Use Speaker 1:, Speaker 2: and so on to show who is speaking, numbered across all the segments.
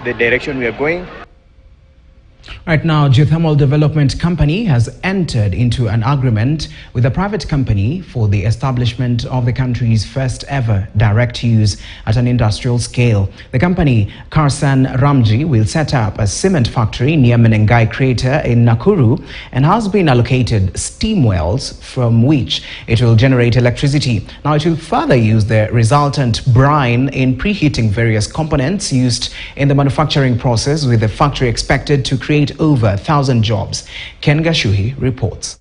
Speaker 1: the direction we are going.
Speaker 2: Right now, Geothermal Development Company has entered into an agreement with a private company for the establishment of the country's first ever direct use at an industrial scale. The company, Karsan Ramji, will set up a cement factory near Menengai crater in Nakuru and has been allocated steam wells from which it will generate electricity. Now, it will further use the resultant brine in preheating various components used in the manufacturing process, with the factory expected to create over 1,000 jobs. Ken Gashuhi reports.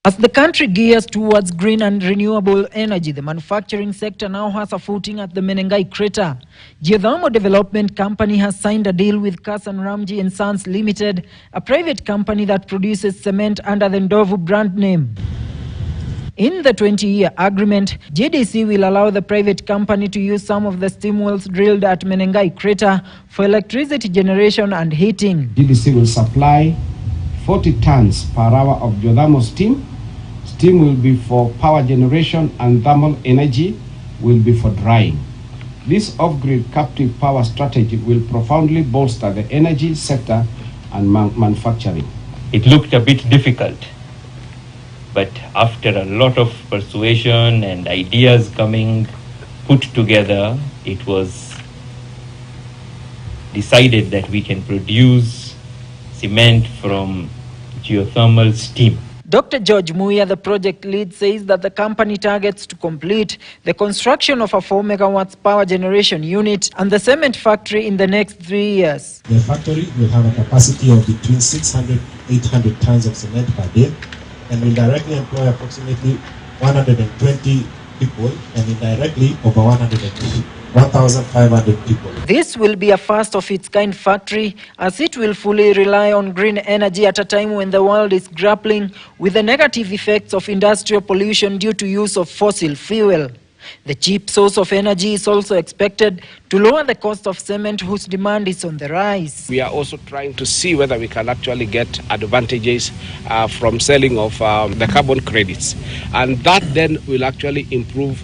Speaker 3: As the country gears towards green and renewable energy, the manufacturing sector now has a footing at the Menengai crater. Geothermal Development Company has signed a deal with Karsan Ramji and Sons Limited, a private company that produces cement under the Ndovu brand name. In the 20-year agreement, GDC will allow the private company to use some of the steam wells drilled at Menengai crater for electricity generation and heating.
Speaker 4: GDC will supply 40 tons per hour of geothermal steam. Steam will be for power generation and thermal energy will be for drying. This off-grid captive power strategy will profoundly bolster the energy sector and manufacturing.
Speaker 5: It looked a bit difficult, but after a lot of persuasion and ideas coming put together, it was decided that we can produce cement from geothermal steam.
Speaker 3: Dr. George Muya, the project lead, says that the company targets to complete the construction of a 4 megawatts power generation unit and the cement factory in the next 3 years.
Speaker 6: The factory will have a capacity of between 600 to 800 tons of cement per day, and will directly employ approximately 120 people and indirectly over 1,500 people.
Speaker 3: This will be a first of its kind factory, as it will fully rely on green energy at a time when the world is grappling with the negative effects of industrial pollution due to use of fossil fuel. The cheap source of energy is also expected to lower the cost of cement, whose demand is on the rise.
Speaker 4: We are also trying to see whether we can actually get advantages from selling of the carbon credits. And that then will actually improve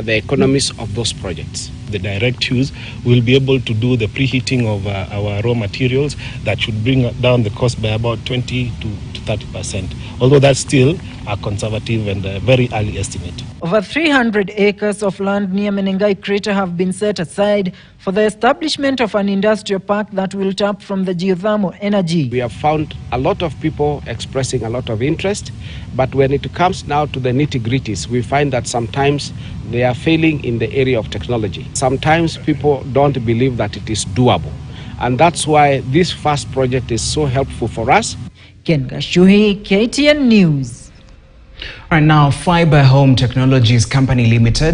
Speaker 4: the economies of those projects.
Speaker 7: The direct use will be able to do the preheating of our raw materials. That should bring down the cost by about 20 to 30%, although that's still a conservative and a very early estimate.
Speaker 3: Over 300 acres of land near Menengai crater have been set aside for the establishment of an industrial park that will tap from the geothermal energy.
Speaker 4: We have found a lot of people expressing a lot of interest, but when it comes now to the nitty-gritties, we find that sometimes they are failing in the area of technology. Sometimes people don't believe that it is doable, and that's why this first project is so helpful for us.
Speaker 3: Ken Gashuhi, KTN News.
Speaker 2: Right now, Fiber Home Technologies Company Limited